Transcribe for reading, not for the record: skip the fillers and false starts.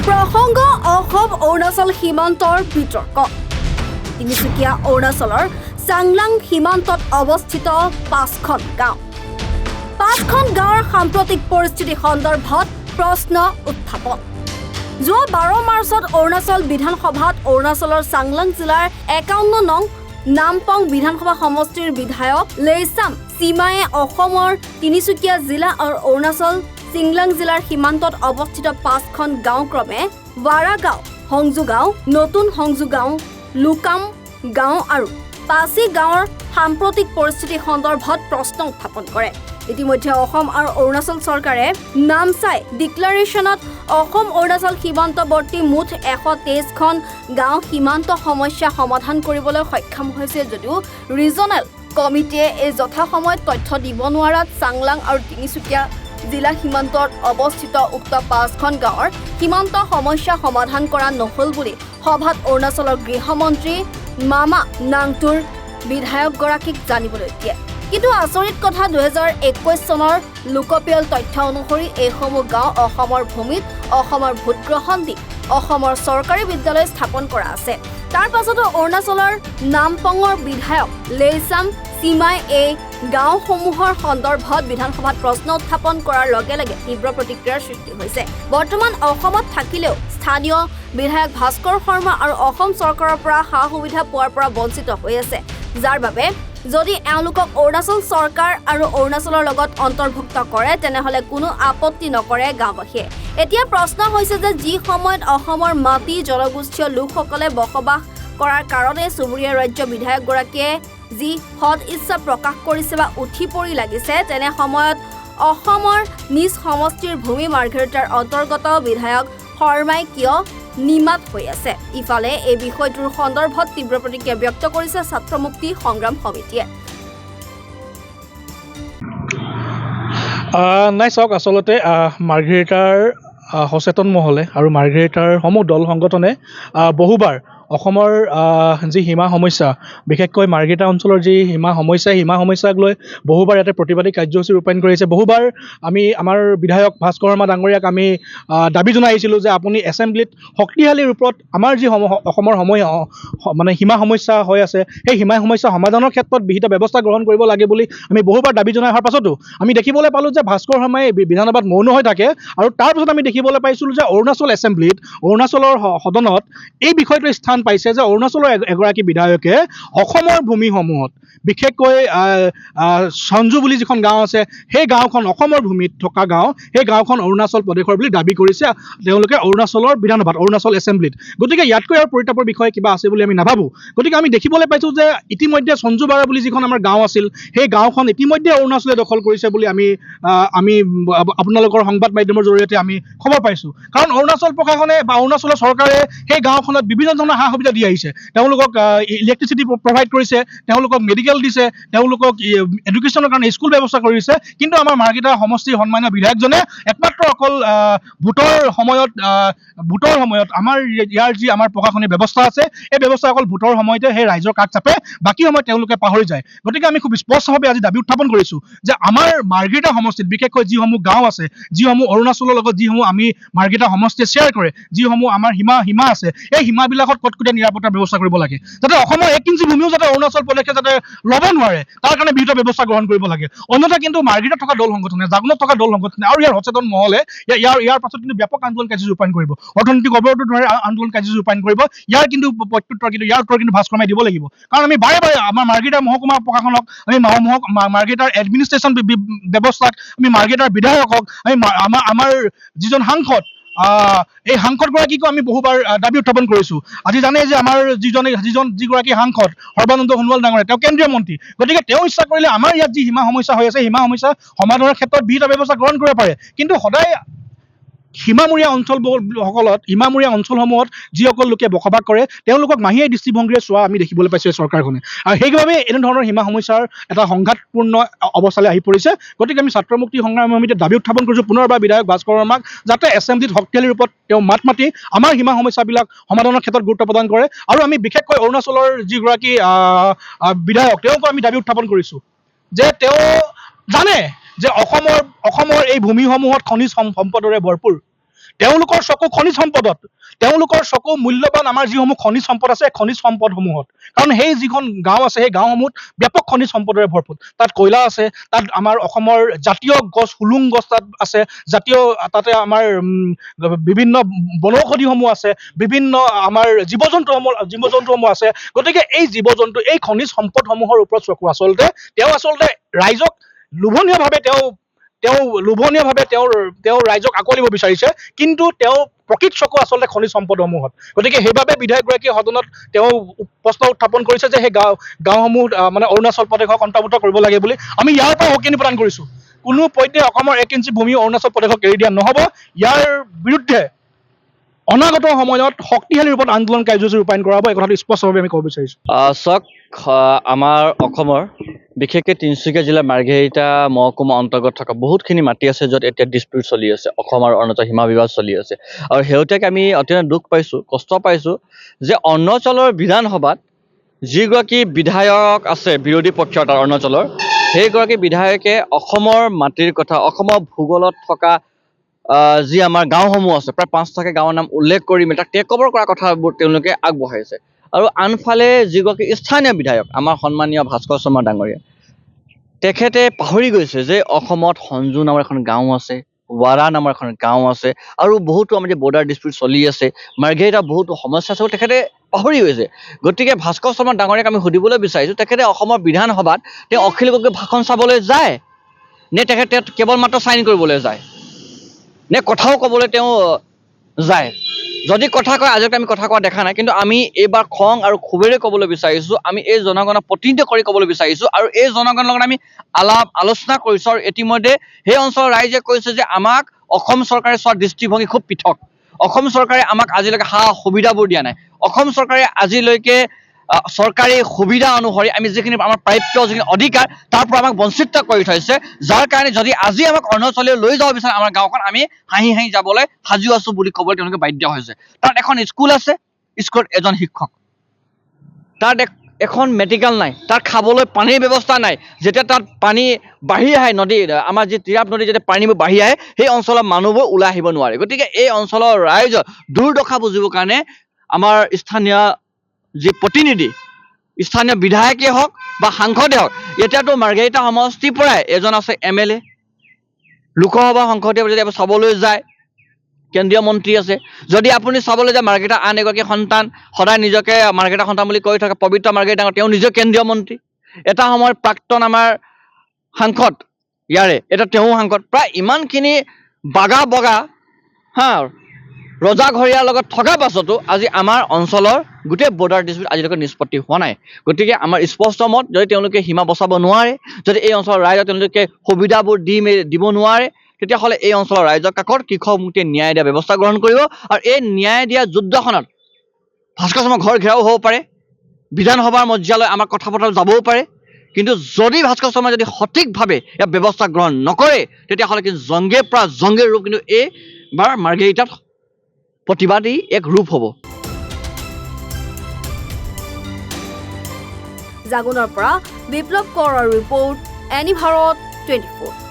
প্ৰসংগ অসম অৰুণাচল সীমান্তৰ বিতৰ্ক তিনিচুকীয়া অৰুণাচলৰ চাংলাং সীমান্তত অৱস্থিত পাঁচখন গাঁও গাঁৱৰ সাম্প্ৰতিক পৰিস্থিতি সন্দৰ্ভত প্ৰশ্ন উত্থাপন যোৱা 12 মাৰ্চত অৰুণাচল বিধানসভাত অৰুণাচলৰ চাংলাং জিলাৰ 51 নং নামপং বিধানসভা সমষ্টিৰ বিধায়ক লেইচাম চিমায়ে অসমৰ তিনিচুকীয়া জিলা আৰু অৰুণাচল চিংলাং জিলাৰ সীমান্তত অৱস্থিত পাঁচখন গাঁও ক্ৰমে ৱাৰা গাঁও, সংজু গাঁও, নতুন সংজু গাঁও, লুকাম গাঁও আৰু পাছি গাঁৱৰ সাম্প্ৰতিক পৰিস্থিতি সন্দৰ্ভত প্ৰশ্ন উত্থাপন কৰে। ইতিমধ্যে অসম আৰু অৰুণাচল চৰকাৰে নামচাই ডিক্লাৰেশ্যনত অসম অৰুণাচল সীমান্তৱৰ্তী মুঠ 123খন গাঁও সীমান্ত সমস্যা সমাধান কৰিবলৈ সক্ষম হৈছে যদিও ৰিজনেল কমিটিয়ে এই যথাসময়ত তথ্য দিব নোৱাৰাত চাংলাং আৰু তিনিচুকীয়া জিলা সীমান্তত অৱস্থিত উক্ত পাঁচখন গাঁৱৰ সীমান্ত সমস্যা সমাধান কৰা নহল বুলি সভাত অৰুণাচলৰ গৃহমন্ত্ৰী মামা নাংটুৰ বিধায়কগৰাকীক জানিবলৈ দিয়ে। কিন্তু আচৰিত কথা 2021 চনৰ লোকপিয়ল তথ্য অনুসৰি এইসমূহ গাঁও অসমৰ ভূমিত অসমৰ ভোটগ্ৰহণ দি অসমৰ চৰকাৰী বিদ্যালয় স্থাপন কৰা আছে। তাৰ পাছতো অৰুণাচলৰ নামপঙৰ বিধায়ক লেইচাম চিমাই এই গাঁওসমূহৰ সন্দৰ্ভত বিধানসভাত প্ৰশ্ন উত্থাপন কৰাৰ লগে লগে তীব্ৰ প্ৰতিক্ৰিয়াৰ সৃষ্টি হৈছে। বৰ্তমান অসমত থাকিলেও স্থানীয় বিধায়ক ভাস্কৰ শৰ্মা আৰু অসম চৰকাৰৰ পৰা সা সুবিধা পোৱাৰ পৰা বঞ্চিত হৈ আছে, যাৰ বাবে যদি এওঁলোকক অৰুণাচল চৰকাৰ আৰু অৰুণাচলৰ লগত অন্তৰ্ভুক্ত কৰে তেনেহলে কোনো আপত্তি নকৰে গাঁওবাসীয়ে। এতিয়া প্ৰশ্ন হৈছে যে যি সময়ত অসমৰ মাটি জনগোষ্ঠীয় লোকসকলে বসবাস কৰাৰ কাৰণে চুবুৰীয়া ৰাজ্য বিধায়কগৰাকীয়ে যি সদ ইচ্ছা প্ৰকাশ কৰিছে বা উঠি পৰি লাগিছে, তেনে সময়ত অসমৰ নিজ সমষ্টিৰ ভূমি মাৰ্ঘেৰিটাৰ অন্তৰ্গত বিধায়ক শৰ্মাই কিয় নিমাত হৈ আছে। ইফালে এই বিষয়টোৰ সন্দৰ্ভত তীব্ৰ প্ৰতিক্ৰিয়া ব্যক্ত কৰিছে ছাত্ৰ মুক্তি সংগ্ৰাম সমিতিয়ে। নাই চাওক, আচলতে মাৰ্ঘেৰিটাৰ সচেতন মহলে আৰু মাৰ্ঘেৰিটাৰ সমূহ দল সংগঠনে বহুবাৰ অসমৰ যি সীমা সমস্যা, বিশেষকৈ মাৰ্ঘেৰিটা অঞ্চলৰ যি সীমা সমস্যাক লৈ বহুবাৰ ইয়াতে প্ৰতিবাদী কাৰ্যসূচী ৰূপায়ণ কৰিছে। বহুবাৰ আমি আমাৰ বিধায়ক ভাস্কৰ শৰ্মা ডাঙৰীয়াক আমি দাবী জনাই আহিছিলোঁ যে আপুনি এছেম্বলিত শক্তিশালী ৰূপত আমাৰ যি অসমৰ সীমা সমস্যা হৈ আছে, সেই সীমা সমস্যা সমাধানৰ ক্ষেত্ৰত বিহিত ব্যৱস্থা গ্ৰহণ কৰিব লাগে বুলি আমি বহুবাৰ দাবী জনাই অহাৰ পাছতো আমি দেখিবলৈ পালোঁ যে ভাস্কৰ শৰ্মাই বিধানসভাত মৌন হৈ থাকে। আৰু তাৰপিছত আমি দেখিবলৈ পাইছিলোঁ যে অৰুণাচল এছেম্বলিত, অৰুণাচলৰ সদনত এই বিষয়টো স্থান পাইছে যে অৰুণাচলৰ এগৰাকী বিধায়কে অসমৰ ভূমিসমূহত, বিশেষকৈ সঞ্জু বুলি যিখন গাঁও আছে, সেই গাঁওখন অসমৰ ভূমিত থকা গাঁও, সেই গাঁওখন অৰুণাচল প্ৰদেশৰ বুলি দাবী কৰিছে তেওঁলোকে অৰুণাচলৰ বিধানসভাত, অৰুণাচল এছেম্বলিত। গতিকে ইয়াতকৈ আৰু পৰিতাপৰ বিষয় কিবা আছে বুলি আমি নাভাবোঁ। গতিকে আমি দেখিবলৈ পাইছোঁ যে ইতিমধ্যে সঞ্জু বাৰা বুলি যিখন আমাৰ গাঁও আছিল, সেই গাঁওখন ইতিমধ্যে অৰুণাচলে দখল কৰিছে বুলি আমি আপোনালোকৰ সংবাদ মাধ্যমৰ জৰিয়তে আমি খবৰ পাইছোঁ। কাৰণ অৰুণাচল প্ৰশাসনে বা অৰুণাচলৰ চৰকাৰে সেই গাঁওখনত বিভিন্ন ধৰণৰ সা সুবিধা দি আহিছে। তেওঁলোকক ইলেক্ট্ৰিচিটি প্ৰভাইড কৰিছে, তেওঁলোকক মেডিকেল দিছে, তেওঁলোকক এডুকেশ্যনৰ কাৰণে স্কুল ব্যৱস্থা কৰিছে। কিন্তু আমাৰ মাৰ্ঘেৰিটা সমষ্টিৰ সন্মানীয় বিধায়কজনে একমাত্ৰ অকল ভোটৰ সময়ত ইয়াৰ যি আমাৰ প্ৰশাসনিক ব্যৱস্থা আছে, এই ব্যৱস্থা অকল ভোটৰ সময়তে সেই ৰাইজৰ কাষ চাপে, বাকী সময়ত তেওঁলোকে পাহৰি যায়। গতিকে আমি খুব স্পষ্টভাৱে আজি দাবী উত্থাপন কৰিছোঁ যে আমাৰ মাৰ্ঘেৰিটা সমষ্টিত বিশেষকৈ যিসমূহ গাঁও আছে, যিসমূহ অৰুণাচলৰ লগত যিসমূহ আমি মাৰ্ঘেৰিটা সমষ্টিয়ে শ্বেয়াৰ কৰে, যিসমূহ আমাৰ সীমা আছে, এই সীমাবিলাকত কটকটীয়া নিৰাপত্তাৰ ব্যৱস্থা কৰিব লাগে, যাতে অসমৰ 1 ইঞ্চি ভূমিও যাতে অৰুণাচল প্ৰদেশে যাতে ল'ব নোৱাৰে, তাৰ কাৰণে বিহিত ব্যৱস্থা গ্ৰহণ কৰিব লাগে। অন্যথা কিন্তু মাৰ্ঘেৰিটাত থকা দল সংগঠনে, জাগোনত থকা দল সংগঠনে আৰু ইয়াৰ সচেতন মহলে ইয়াৰ পাছত কিন্তু ব্যাপক আন্দোলন কাৰ্যসূচী ৰূপায়ণ কৰিব, অৰ্থনৈতিক অৱৰোধৰ দৰে আন্দোলন কাৰ্যসূচী ৰূপায়ণ কৰিব। ইয়াৰ উত্তৰ কিন্তু ভাস্কৰ শৰ্মাই দিব লাগিব। কাৰণ আমি বাৰে বাৰে আমাৰ মাৰ্ঘেৰিটাৰ মহকুমা প্ৰশাসনক, আমি মাৰ্ঘেৰিটাৰ এডমিনিষ্ট্ৰেশ্যন ব্যৱস্থাক, আমি মাৰ্ঘেৰিটাৰ বিধায়কক, আমাৰ যিজন সাংসদ, এই সাংসদগৰাকীকো আমি বহুবাৰ দাবী উত্থাপন কৰিছোঁ। আজি জানে যে আমাৰ যিগৰাকী সাংসদ সৰ্বানন্দ সোণোৱাল ডাঙৰীয়া, তেওঁ কেন্দ্ৰীয় মন্ত্ৰী। গতিকে তেওঁ ইচ্ছা কৰিলে আমাৰ ইয়াত যি সীমা সমস্যা হৈ আছে, সীমা সমস্যা সমাধানৰ ক্ষেত্ৰত বিহিত ব্যৱস্থা গ্ৰহণ কৰিব পাৰে। কিন্তু সদায় সীমামূৰীয়া অঞ্চলসমূহত যিসকল লোকে বসবাস কৰে, তেওঁলোকক মাহীয়ে দৃষ্টিভংগীৰে চোৱা আমি দেখিবলৈ পাইছোঁ এই চৰকাৰখনে। আৰু সেইবাবে এনেধৰণৰ সীমা সমস্যাৰ এটা সংঘাতপূৰ্ণ অৱস্থালৈ আহি পৰিছে। গতিকে আমি ছাত্ৰ মুক্তি সংগ্ৰাম সমিতিয়ে দাবী উত্থাপন কৰিছোঁ পুনৰবাৰ বিধায়ক ভাস্কৰ শৰ্মাক যাতে এছেম্বলিত শক্তিশালী ৰূপত তেওঁ মাত মাতি আমাৰ সীমা সমস্যাবিলাক সমাধানৰ ক্ষেত্ৰত গুৰুত্ব প্ৰদান কৰে। আৰু আমি বিশেষকৈ অৰুণাচলৰ যিগৰাকী বিধায়ক, তেওঁকো আমি দাবী উত্থাপন কৰিছোঁ যে তেওঁ জানে যে অসমৰ এই ভূমিসমূহত খনিজ সম্পদৰে ভৰপূৰ, তেওঁলোকৰ চকু খনিজ সম্পদত, তেওঁলোকৰ চকু মূল্যৱান আমাৰ যিসমূহ খনিজ সম্পদ আছে খনিজ সম্পদসমূহত। কাৰণ সেই যিখন গাঁও আছে সেই গাঁওসমূহত ব্যাপক খনিজ সম্পদৰে ভৰপূৰ। তাত কয়লা আছে, তাত আমাৰ অসমৰ জাতীয় গছ হুলুং গছ তাত আছে, জাতীয় তাতে আমাৰ বিভিন্ন বনৌষধিসমূহ আছে, বিভিন্ন আমাৰ জীৱ জন্তুসমূহ আছে। গতিকে এই জীৱ জন্তু এই খনিজ সম্পদসমূহৰ ওপৰত চকু আচলতে তেওঁ ৰাইজক লোভনীয়ভাৱে তেওঁ ৰাইজক আকোৱালিব বিচাৰিছে, কিন্তু তেওঁ প্ৰকৃত চকু আচলতে খনিজ সম্পদসমূহত। গতিকে সেইবাবে বিধায়কগৰাকীয়ে সদনত তেওঁ প্ৰশ্ন উত্থাপন কৰিছে যে সেই গাঁওসমূহ মানে অৰুণাচল প্ৰদেশক অন্তৰ্ভুক্ত কৰিব লাগে বুলি। আমি ইয়াৰ পৰা সকিনি প্ৰদান কৰিছোঁ, কোনো পধ্যে অসমৰ 1 ইঞ্চি ভূমি অৰুণাচল প্ৰদেশক এৰি দিয়া নহ'ব। ইয়াৰ বিৰুদ্ধে অনাগত সময়ত শক্তিশালী ৰূপত আন্দোলন কাৰ্যসূচী ৰূপায়ণ কৰা হ'ব, এই কথাটো স্পষ্টভাৱে আমি ক'ব বিচাৰিছোঁ। চাওক, আমাৰ অসমৰ বিশেষকৈ তিনিচুকীয়া জিলাৰ মাৰ্ঘেৰিটা মহকুমা অন্তৰ্গত থকা বহুতখিনি মাটি আছে য'ত এতিয়া ডিস্পিউট চলি আছে, অসম আৰু অৰুণাচল সীমা বিবাদ চলি আছে। আৰু শেহতীয়াকৈ আমি অত্যন্ত দুখ পাইছোঁ, কষ্ট পাইছোঁ যে অৰুণাচলৰ বিধানসভাত যিগৰাকী বিধায়ক আছে বিৰোধী পক্ষৰ তাৰ অৰুণাচলৰ, সেইগৰাকী বিধায়কে অসমৰ মাটিৰ কথা, অসমৰ ভূগোলত থকা যি আমাৰ গাঁওসমূহ আছে, প্ৰায় 5টাকৈ গাঁৱৰ নাম উল্লেখ কৰি তাক টেক অভাৰ কৰা কথাবোৰ তেওঁলোকে আগবঢ়াইছে। আৰু আনফালে যিগৰাকী স্থানীয় বিধায়ক আমাৰ সন্মানীয় ভাস্কৰ শৰ্মা ডাঙৰীয়া, তেখেতে পাহৰি গৈছে যে অসমত সঞ্জু নামৰ এখন গাঁও আছে, ৱাৰা নামৰ এখন গাঁও আছে, আৰু বহুতো আমাৰ যে বৰ্ডাৰ ডিস্পিউট চলি আছে, মাৰ্ঘেৰিটা বহুতো সমস্যা আছে, তেখেতে পাহৰি গৈছে। গতিকে ভাস্কৰ শৰ্মা ডাঙৰীয়াক আমি সুধিবলৈ বিচাৰিছোঁ, তেখেতে অসমৰ বিধানসভাত তেওঁ অখিল গগৈ ভাষণ চাবলৈ যায় নে তেখেতে কেৱল মাত্ৰ চাইন কৰিবলৈ যায়, নে কথাও ক'বলৈ তেওঁ যায়? যদি কথা কয়, আজিলৈকে আমি কথা কোৱা দেখা নাই, কিন্তু আমি এইবাৰ খং আৰু ক্ষোভেৰে ক'বলৈ বিচাৰিছোঁ, আমি এই জনগণক প্ৰতিনিধিত্ব কৰি ক'বলৈ বিচাৰিছোঁ, আৰু এই জনগণৰ লগত আমি আলোচনা কৰিছোঁ। আৰু ইতিমধ্যে সেই অঞ্চলৰ ৰাইজে কৈছে যে আমাক অসম চৰকাৰে চোৱাৰ দৃষ্টিভংগী খুব পৃথক। অসম চৰকাৰে আমাক আজিলৈকে সুবিধাবোৰ দিয়া নাই। অসম চৰকাৰে আজিলৈকে চৰকাৰী সুবিধা অনুসৰি আমি যিখিনি আমাৰ প্ৰাপ্য যিখিনি অধিকাৰ তাৰ পৰা আমাক বঞ্চিত কৰি থৈছে, যাৰ কাৰণে যদি আজি আমাক অৰুণাচললৈ লৈ যাব বিচাৰে আমাৰ গাঁওখন, আমি হাঁহি হাঁহি যাবলৈ সাজু আছোঁ বুলি ক'বলৈ তেওঁলোকে বাধ্য হৈছে। তাত এখন স্কুল আছে, স্কুলত এজন শিক্ষক, তাত এখন মেডিকেল নাই, তাত খাবলৈ পানীৰ ব্যৱস্থা নাই। যেতিয়া তাত পানী বাঢ়ি আহে, নদী আমাৰ যি তিৰাপ নদী যেতিয়া পানীবোৰ বাঢ়ি আহে, সেই অঞ্চলৰ মানুহবোৰ ওলাই আহিব নোৱাৰে। গতিকে এই অঞ্চলৰ ৰাইজৰ দুৰ্দশা বুজিবৰ কাৰণে আমাৰ স্থানীয় যি প্ৰতিনিধি, স্থানীয় বিধায়কেই হওক বা সাংসদেই হওক, এতিয়াতো মাৰ্ঘেৰিটা সমষ্টিৰ পৰাই এজন আছে MLA, লোকসভা সংসদীয় যদি আপুনি চাবলৈ যায় কেন্দ্ৰীয় মন্ত্ৰী আছে। যদি আপুনি চাবলৈ যায় মাৰ্ঘেৰিটা আন এগৰাকী সন্তান, সদায় নিজকে মাৰ্ঘেৰিটা সন্তান বুলি কৈ থকা পবিত্ৰ মাৰ্ঘেৰিটা ডাঙৰ, তেওঁ নিজে কেন্দ্ৰীয় মন্ত্ৰী। এটা সময়ত প্ৰাক্তন আমাৰ সাংসদ ইয়াৰে, এতিয়া তেওঁ সাংসদ। প্ৰায় ইমানখিনি বগা ৰজাঘৰীয়াৰ লগত থকাৰ পাছতো আজি আমাৰ অঞ্চলৰ গোটেই বৰ্ডাৰ ডিস্পিউট আজিলৈকে নিষ্পত্তি হোৱা নাই। গতিকে আমাৰ স্পষ্ট মত, যদি তেওঁলোকে সীমা বচাব নোৱাৰে, যদি এই অঞ্চলৰ ৰাইজক তেওঁলোকে সুবিধাবোৰ দিব নোৱাৰে, তেতিয়াহ'লে এই অঞ্চলৰ ৰাইজৰ কাষত কৃষক মুক্তিয়ে ন্যায় দিয়া ব্যৱস্থা গ্ৰহণ কৰিব। আৰু এই ন্যায় দিয়া যুদ্ধখনত ভাস্কৰ শৰ্মাৰ ঘৰ ঘেৰাও হ'ব পাৰে, বিধানসভাৰ মজিয়ালৈ আমাৰ কথা বতৰা যাবও পাৰে, কিন্তু যদি ভাস্কৰ শৰ্মাই যদি সঠিকভাৱে ইয়াৰ ব্যৱস্থা গ্ৰহণ নকৰে, তেতিয়াহ'লে কিন্তু জংগীৰ ৰূপ কিন্তু এইবাৰ মাৰ্ঘেৰিটাত প্ৰতিবাদী এক ৰূপ হ'ব। জাগুনৰ পৰা বিপ্লৱ কৰৰ ৰিপৰ্ট, এনি ভাৰত 24।